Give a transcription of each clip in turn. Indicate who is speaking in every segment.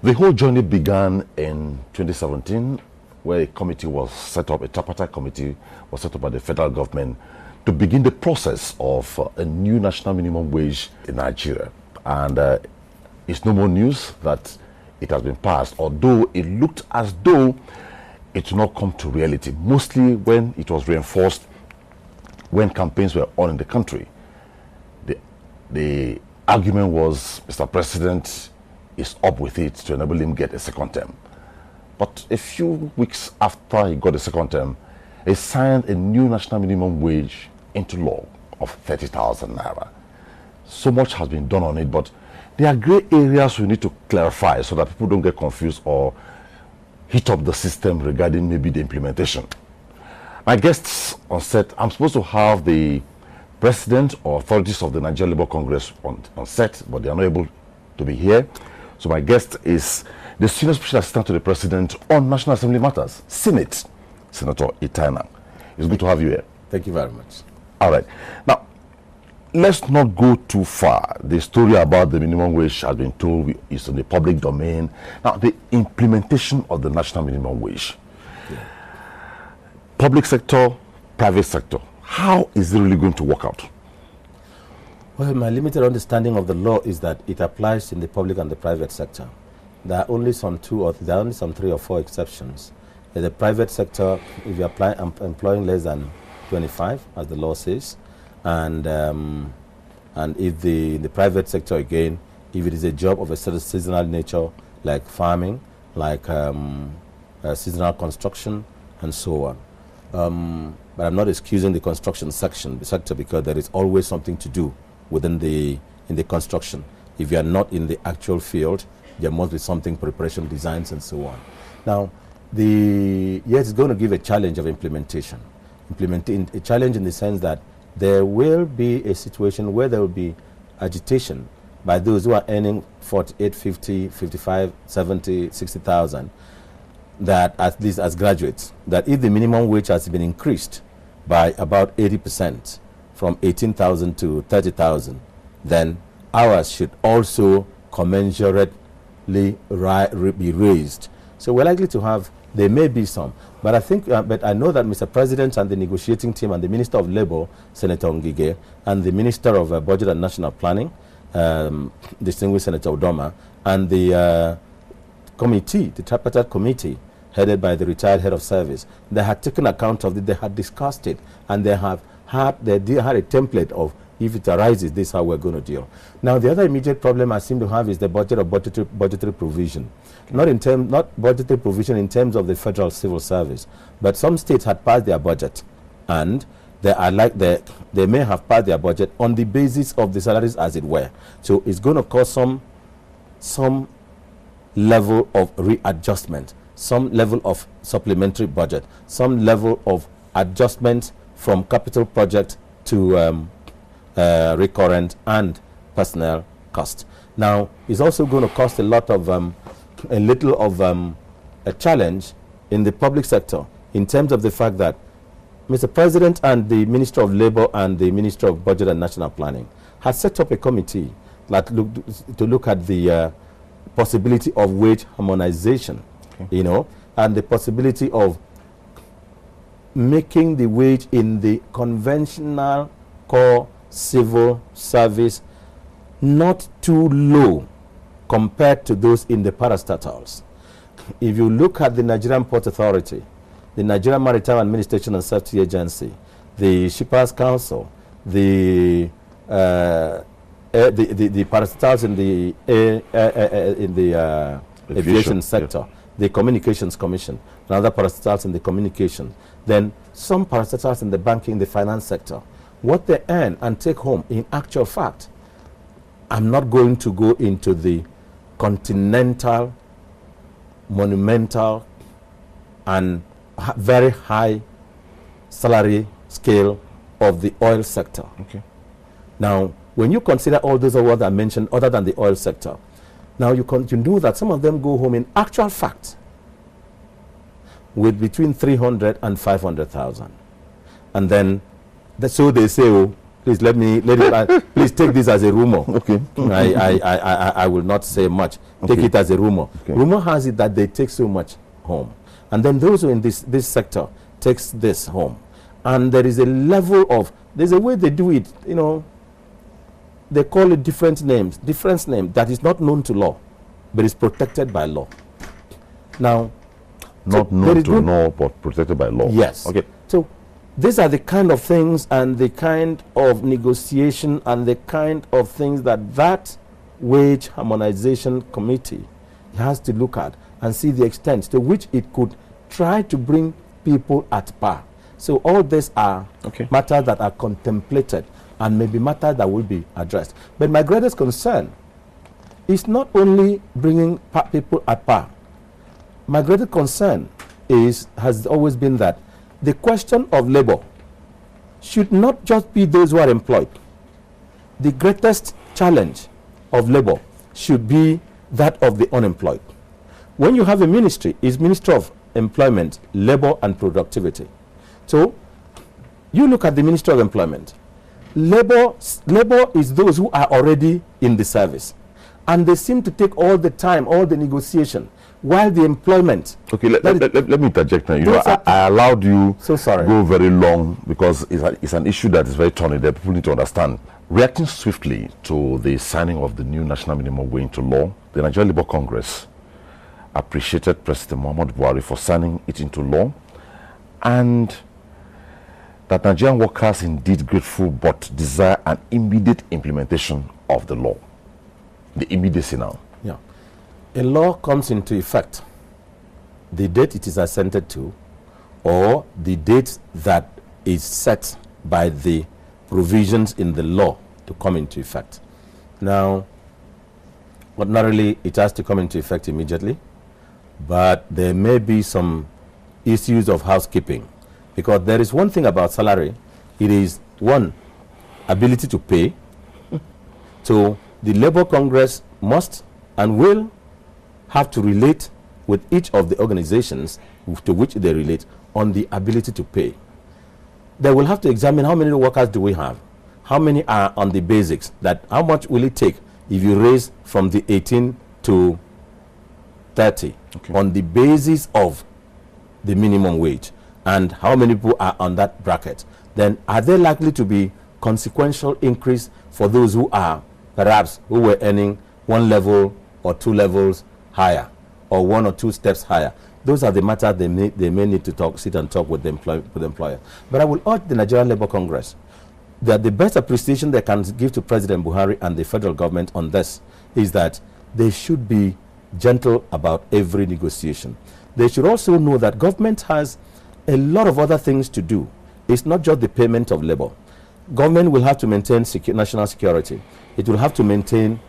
Speaker 1: The whole journey began in 2017, where a committee was set up, a tripartite committee was set up by the federal government to begin the process of a new national minimum wage in Nigeria. And it's no more news that it has been passed, although it looked as though it would not come to reality, mostly when it was reinforced when campaigns were on in the country. The argument was Mr. President is up with it to enable him get a second term. But a few weeks after he got a second term, he signed a new national minimum wage into law of 30,000 naira. So much has been done on it, but there are gray areas we need to clarify so that people don't get confused or hit up the system regarding maybe the implementation. My guests on set, I'm supposed to have the president or authorities of the Nigerian Labour Congress on set, but they are not able to be here. So my guest is the Senior Special Assistant to the President on National Assembly Matters, Senate, Senator Enang. It's good to have you here.
Speaker 2: Thank you very much.
Speaker 1: All right. Now, let's not go too far. The story about the minimum wage has been told is in the public domain. Now, the implementation of the national minimum wage. Yeah. Public sector, private sector. How is it really going to work out?
Speaker 2: Well, my limited understanding of the law is that it applies in the public and the private sector. There are only some 3 or 4 exceptions. In the private sector, if you apply employing less than 25, as the law says, and if the private sector again, if it is a job of a seasonal nature, like farming, like seasonal construction, and so on. But I'm not excusing the construction sector because there is always something to do within in the construction. If you are not in the actual field, there must be something, preparation, designs, and so on. Now, yes, it's going to give a challenge of implementation. A challenge in the sense that there will be a situation where there will be agitation by those who are earning 48, 50, 55, 70, 60,000, that at least as graduates, that if the minimum wage has been increased by about 80% from 18,000 to 30,000, then ours should also commensurately be raised. So we're likely to have, there may be some, but I think, but I know that Mr. President and the negotiating team and the Minister of Labour, Senator Ngige, and the Minister of Budget and National Planning, distinguished Senator Udoma, and the committee, the tripartite committee, headed by the retired head of service, they had taken account of it, they had discussed it, and they had a template of, if it arises, this is how we're going to deal. Now, the other immediate problem I seem to have is the budgetary provision. Not budgetary provision in terms of the federal civil service, but some states had passed their budget, and they may have passed their budget on the basis of the salaries, as it were. So it's going to cause some level of readjustment, some level of supplementary budget, some level of adjustment from capital project to recurrent and personnel cost. Now, it's also going to cost a little of a challenge in the public sector in terms of the fact that Mr. President and the Minister of Labour and the Minister of Budget and National Planning has set up a committee to look at the possibility of wage harmonization, and the possibility of making the wage in the conventional core civil service not too low compared to those in the parastatals. If you look at the Nigerian Port Authority, the Nigerian Maritime Administration and Safety Agency, the Shippers Council, the parastatals in the aviation sector, yeah, the Communications Commission, and other parastatals in the communication, then some parastatals in the banking, the finance sector, what they earn and take home, in actual fact, I'm not going to go into the continental, monumental, and very high salary scale of the oil sector.
Speaker 1: Okay.
Speaker 2: Now, when you consider all those words I mentioned other than the oil sector, now you know that some of them go home in actual fact with between 300 and 500,000. And then, so they say, oh, please please take this as a rumor.
Speaker 1: Okay.
Speaker 2: I will not say much. Take it as a rumor.
Speaker 1: Okay.
Speaker 2: Rumor has it that they take so much home, and then those who in this sector takes this home, and there is a level of, there's a way they do it. You know, they call it different names that is not known to law, but is protected by law. Now,
Speaker 1: not known to law, but protected by law.
Speaker 2: Yes.
Speaker 1: Okay.
Speaker 2: So these are the kind of things and the kind of negotiation and the kind of things that wage harmonization committee has to look at and see the extent to which it could try to bring people at par. So all these are matters that are contemplated and maybe matters that will be addressed. But my greatest concern is not only bringing people at par. My greatest concern has always been that the question of labor should not just be those who are employed. The greatest challenge of labor should be that of the unemployed. When you have a ministry, it's Ministry of Employment, Labor and Productivity. So you look at the Ministry of Employment. Labor is those who are already in the service, and they seem to take all the time, all the negotiation, while the employment.
Speaker 1: Okay, let me interject now. You know, I allowed you go very long because it's an issue that is very thorny that people need to understand. Reacting swiftly to the signing of the new national minimum wage into law, the Nigerian Labour Congress appreciated President Muhammadu Buhari for signing it into law, and that Nigerian workers indeed grateful but desire an immediate implementation of the law. The immediacy now.
Speaker 2: Yeah. A law comes into effect the date it is assented to, or the date that is set by the provisions in the law to come into effect. Now, ordinarily it has to come into effect immediately, but there may be some issues of housekeeping, because there is one thing about salary. It is, one, ability to pay. So the Labour Congress must and will have to relate with each of the organizations to which they relate on the ability to pay. They will have to examine how many workers do we have, how many are on the basics, that how much will it take if you raise from the 18 to 30 on the basis of the minimum wage, and how many people are on that bracket. Then are there likely to be consequential increase for those who are perhaps who were earning one level or two levels higher, or one or two steps higher? Those are the matters they may need to sit and talk with the employer. But I will urge the Nigerian Labour Congress that the best appreciation they can give to President Buhari and the federal government on this is that they should be gentle about every negotiation. They should also know that government has a lot of other things to do. It's not just the payment of labor. Government will have to maintain national security. It will have to maintain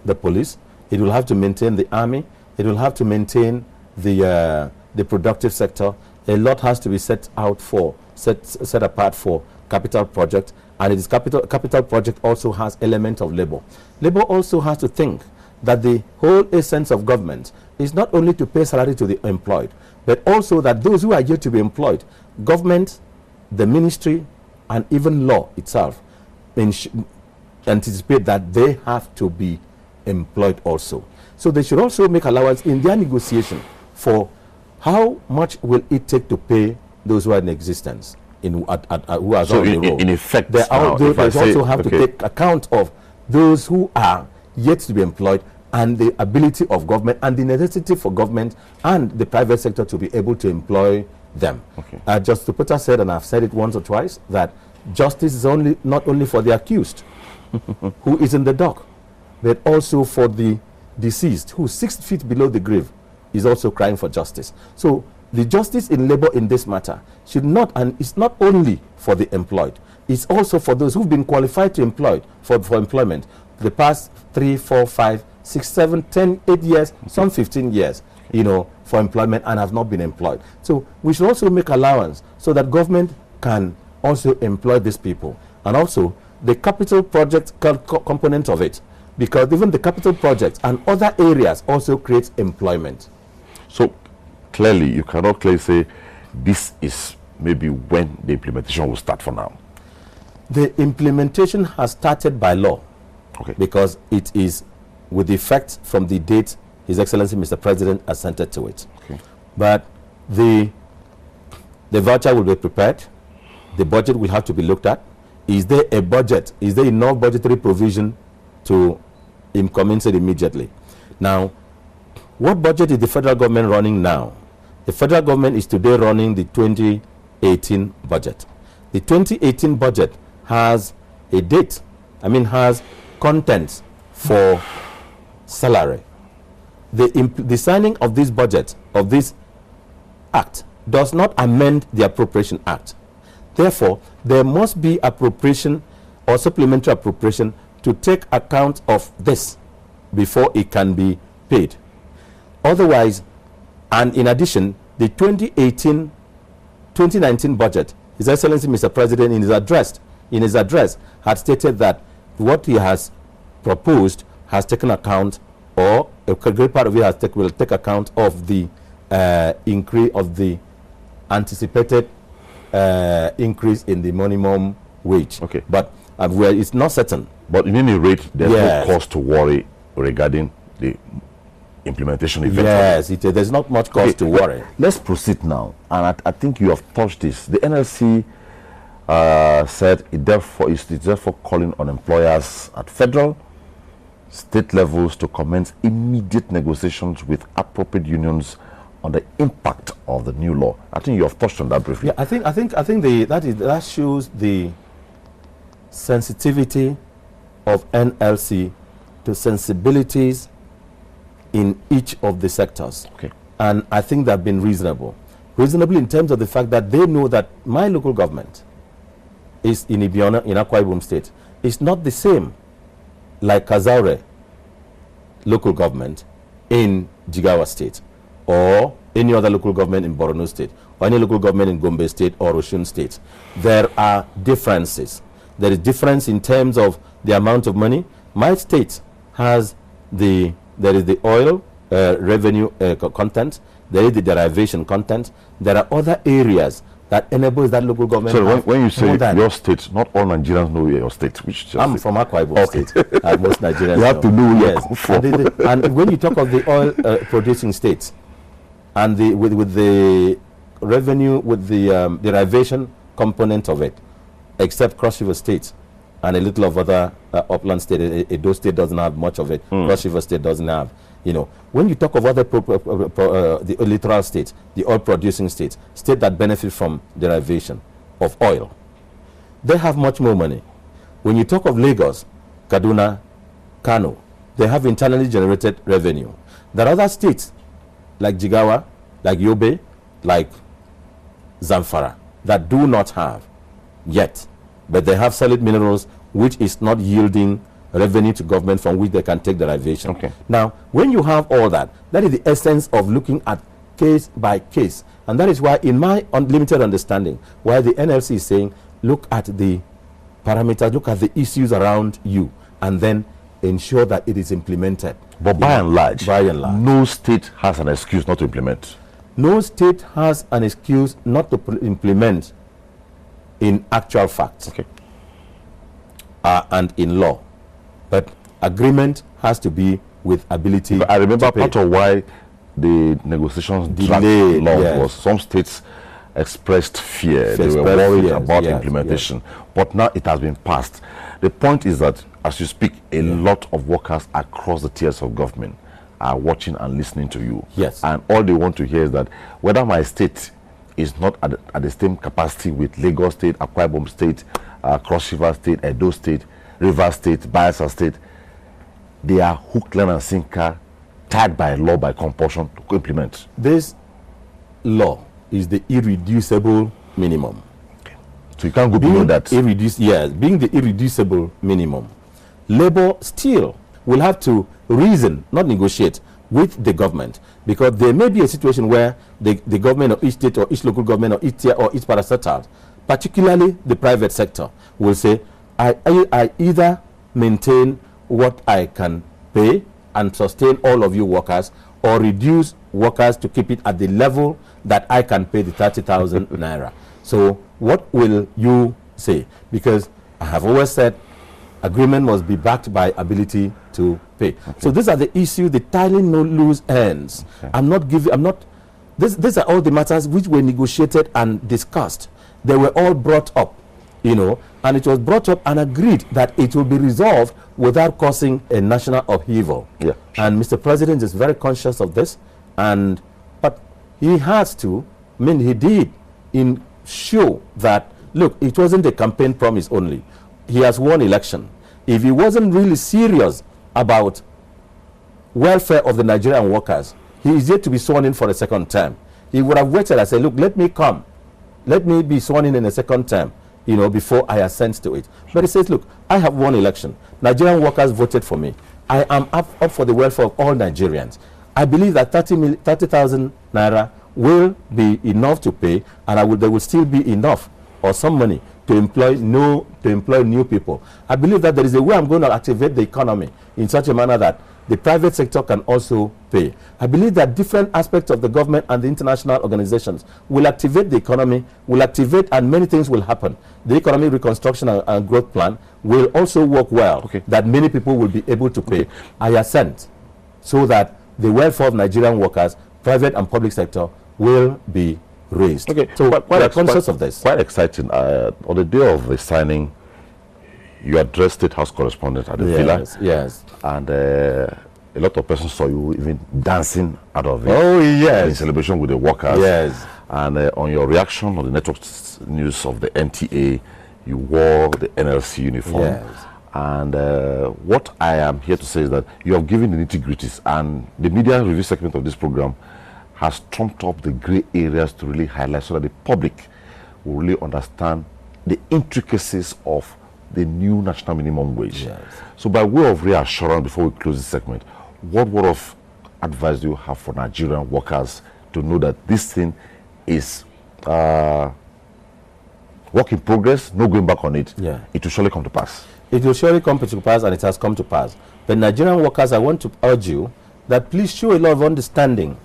Speaker 2: the police. It will have to maintain the army. It will have to maintain the productive sector. A lot has to be set apart for capital project, and it is capital project also has element of labor. Labor also has to think that the whole essence of government is not only to pay salary to the employed, but also that those who are yet to be employed, government, the ministry, and even law itself anticipate that they have to be employed also. So they should also make allowance in their negotiation for how much will it take to pay those who are in existence, who are
Speaker 1: so
Speaker 2: on the road.
Speaker 1: In effect,
Speaker 2: They also have to take account of those who are yet to be employed, and the ability of government and the necessity for government and the private sector to be able to employ them. Just to put said, and I've said it once or twice, that justice is not only for the accused who is in the dock, but also for the deceased who 6 feet below the grave is also crying for justice. So the justice in labor in this matter should not, and it's not only for the employed, it's also for those who've been qualified to employ for employment the past 3, 4, 5, 6, 7, 10, 8 years, some 15 years, for employment and have not been employed. So we should also make allowance so that government can also employ these people, and also the capital project component of it, because even the capital projects and other areas also create employment.
Speaker 1: So clearly, you cannot clearly say this is maybe when the implementation will start for now.
Speaker 2: The implementation has started by law, because it is with effect from the date His Excellency Mr. President assented to it. But the voucher will be prepared. The budget will have to be looked at. Is there a budget? Is there enough budgetary provision to commence it immediately? Now, what budget is the federal government running now? The federal government is today running the 2018 budget. The 2018 budget has a date, has contents for salary. The signing of this budget, of this act, does not amend the Appropriation Act. Therefore, there must be appropriation or supplementary appropriation to take account of this before it can be paid. Otherwise, and in addition, the 2019 budget, His Excellency Mr. President in his address had stated that what he has proposed has taken account, or a great part of it will take account of the increase of the anticipated increase in the minimum wage. But it's not certain. But in any rate, there's no cause to worry regarding the implementation eventually. Yes, there's not much cause to worry.
Speaker 1: Let's proceed now. And I think you have touched this. The NLC said it is therefore calling on employers at federal, state levels to commence immediate negotiations with appropriate unions on the impact of the new law. I think you have touched on that briefly.
Speaker 2: Yeah, I think that shows the sensitivity of NLC to sensibilities in each of the sectors. And I think they've been reasonable in terms of the fact that they know that my local government is in Ibiona, in Akwa Ibom State. It's not the same like Kazaure local government in Jigawa State, or any other local government in Borno State, or any local government in Gombe State or Osun State. There are differences. There is difference in terms of the amount of money. My state has there is the oil revenue content, there is the derivation content. There are other areas that enables that local government.
Speaker 1: So when you say your state, not all Nigerians know your state.
Speaker 2: I'm from Akwa Ibom State. Most Nigerians
Speaker 1: you have to know where you come from.
Speaker 2: And when you talk of the oil producing states, and with the revenue, with the derivation component of it, except Cross River State and a little of other upland state, Edo State doesn't have much of it. Cross River State doesn't have. When you talk of other the littoral states, the oil producing states, state that benefit from derivation of oil, they have much more money. When you talk of Lagos, Kaduna, Kano, they have internally generated revenue. There are other states like Jigawa, like Yobe, like Zamfara that do not have yet, but they have solid minerals which is not yielding revenue to government from which they can take derivation. Now, when you have all that, that is the essence of looking at case by case. And that is why, in my unlimited understanding, why the NLC is saying, look at the parameters, look at the issues around you, and then ensure that it is implemented.
Speaker 1: But by and large, no state has an excuse not to implement.
Speaker 2: No state has an excuse not to implement in actual facts and in law. But agreement has to be with ability.
Speaker 1: But I remember part of why the negotiations delayed long was some states expressed fear. They were worried about implementation. But now it has been passed. The point is that as you speak, a lot of workers across the tiers of government are watching and listening to you. And all they want to hear is that whether my state is not at the same capacity with Lagos State, Akwa Ibom State, Cross River State, Edo State, River State, Bayelsa State, they are hook, line and sinker, tagged by law, by compulsion to implement.
Speaker 2: This law is the irreducible minimum.
Speaker 1: So you can't go beyond that.
Speaker 2: Being the irreducible minimum, Labour still will have to reason, not negotiate, with the government, because there may be a situation where the government of each state or each local government or each tier or each parastatal, particularly the private sector, will say, I either maintain what I can pay and sustain all of you workers, or reduce workers to keep it at the level that I can pay the 30,000 naira. So what will you say? Because I have always said agreement must be backed by ability to pay. Okay. So these are the issues, the tiny no loose ends. Okay. These are all the matters which were negotiated and discussed. They were all brought up, and it was brought up and agreed that it will be resolved without causing a national upheaval.
Speaker 1: Yeah.
Speaker 2: And Mr. President is very conscious of this, but he has to, he did show that, look, it wasn't a campaign promise only. He has won election. If he wasn't really serious about welfare of the Nigerian workers, he is yet to be sworn in for a second term. He would have waited and said, look, let me come. Let me be sworn in a second term, before I assent to it. But he says, look, I have won election. Nigerian workers voted for me. I am up for the welfare of all Nigerians. I believe that 30,000 naira will be enough to pay, and there will still be enough or some money to employ new people. I believe that there is a way I'm going to activate the economy in such a manner that the private sector can also pay. I believe that different aspects of the government and the international organizations will activate the economy, and many things will happen. The economic reconstruction and growth plan will also work well, okay, that many people will be able to pay. Okay. I assent so that the welfare of Nigerian workers, private and public sector, will be raised. Okay, so we are conscious of this.
Speaker 1: Quite exciting. On the day of the signing, you addressed State House correspondent at the villa.
Speaker 2: Yes.
Speaker 1: And a lot of persons saw you even dancing out of it.
Speaker 2: Oh, yes.
Speaker 1: In celebration with the workers.
Speaker 2: Yes.
Speaker 1: And on your reaction on the network news of the NTA, you wore the NLC uniform.
Speaker 2: Yes.
Speaker 1: And what I am here to say is that you have given the nitty-gritties, and the media review segment of this program has trumped up the gray areas to really highlight so that the public will really understand the intricacies of the new national minimum wage.
Speaker 2: Yes.
Speaker 1: So by way of reassurance, before we close this segment, what word of advice do you have for Nigerian workers to know that this thing is work in progress, no going back on it?
Speaker 2: Yeah.
Speaker 1: It will surely come to pass.
Speaker 2: It will surely come to pass, and it has come to pass. But Nigerian workers, I want to urge you that please show a lot of understanding.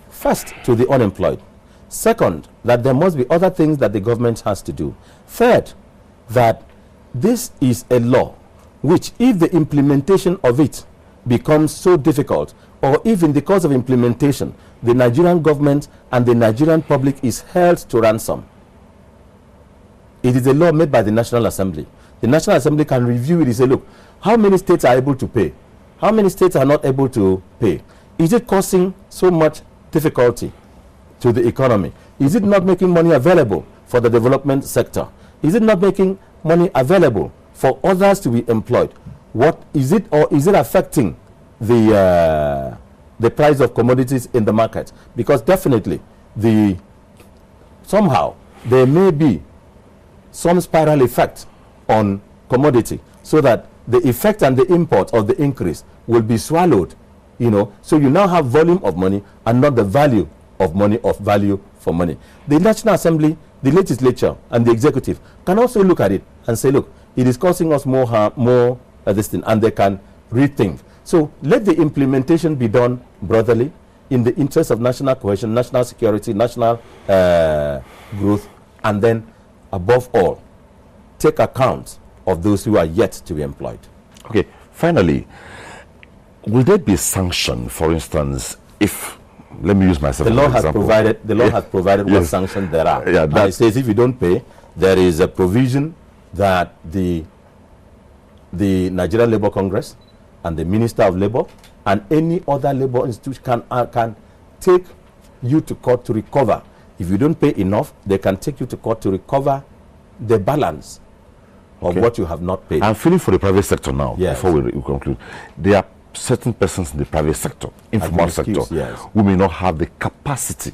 Speaker 2: First, to the unemployed. Second, that there must be other things that the government has to do. Third, that this is a law which, if the implementation of it becomes so difficult, or if in the course of implementation, the Nigerian government and the Nigerian public is held to ransom, it is a law made by the National Assembly. The National Assembly can review it and say, look, how many states are able to pay? How many states are not able to pay? Is it causing so much difficulty to the economy? Is it not making money available for the development sector? Is it not making money available for others to be employed? What is it, or is it affecting the price of commodities in the market? Because definitely somehow there may be some spiral effect on commodity, so that the effect and the import of the increase will be swallowed. So you now have volume of money and not the value of money, of value for money. The National Assembly, the legislature, and the executive can also look at it and say, look, it is causing us more harm, this thing, and they can rethink. So let the implementation be done brotherly, in the interest of national cohesion, national security, national growth, and then above all, take account of those who are yet to be employed.
Speaker 1: Okay, finally, will there be a sanction, for instance, if, let me use myself
Speaker 2: as an
Speaker 1: example.
Speaker 2: The law has provided what sanctions there are.
Speaker 1: Yeah,
Speaker 2: and it says if you don't pay, there is a provision that the Nigerian Labour Congress and the Minister of Labour and any other labour institution can take you to court to recover. If you don't pay enough, they can take you to court to recover the balance of what you have not paid.
Speaker 1: I'm feeling for the private sector now,
Speaker 2: yes,
Speaker 1: before we conclude. There are certain persons in the private sector, informal sector,
Speaker 2: yes,
Speaker 1: who may not have the capacity.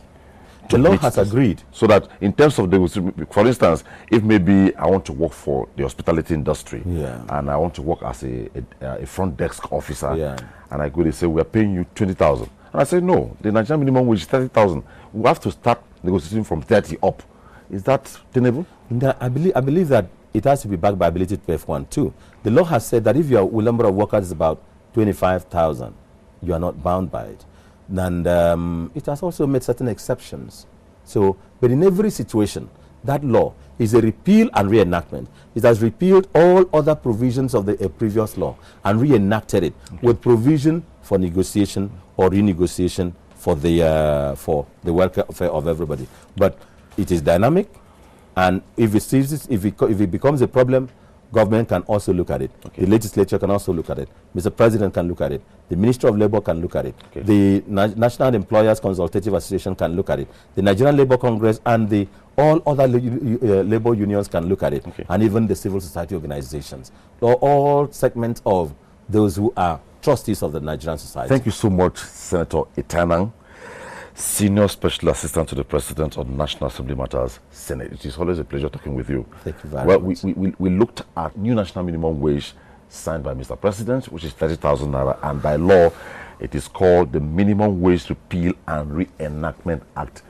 Speaker 2: The law has agreed.
Speaker 1: So that in terms of for instance, if maybe I want to work for the hospitality industry, and I want to work as a front desk officer, and I go, they say, we are paying you 20,000. And I say, no, the Nigerian minimum wage is 30,000. We have to start negotiating from 30 up. Is that tenable?
Speaker 2: I believe that it has to be backed by ability to pay for one too. The law has said that if your number of workers is about 25,000, you are not bound by it. And it has also made certain exceptions. So, but in every situation, that law is a repeal and reenactment. It has repealed all other provisions of the previous law and reenacted it with provision for negotiation or renegotiation for the welfare of everybody. But it is dynamic, and if it becomes a problem, government can also look at it. Okay. The legislature can also look at it. Mr. President can look at it. The Ministry of Labor can look at it. Okay. The National Employers Consultative Association can look at it. The Nigerian Labour Congress and all other labor unions can look at it. Okay. And even the civil society organizations. All segments of those who are trustees of the Nigerian society.
Speaker 1: Thank you so much, Senator Enang, Senior Special Assistant to the President on National Assembly Matters, Senate. It is always a pleasure talking with you.
Speaker 2: Thank you very much.
Speaker 1: We looked at new national minimum wage signed by Mr. President, which is 30,000 naira, and by law, it is called the Minimum Wage Repeal and Reenactment Act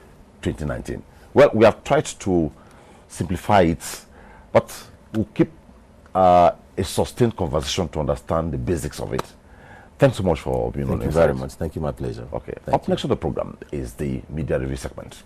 Speaker 1: 2019. Well, we have tried to simplify it, but we'll keep a sustained conversation to understand the basics of it. Thanks so much for being on.
Speaker 2: Thank you very much. Thank you, my pleasure.
Speaker 1: Okay. Up next on the program is the media review segment.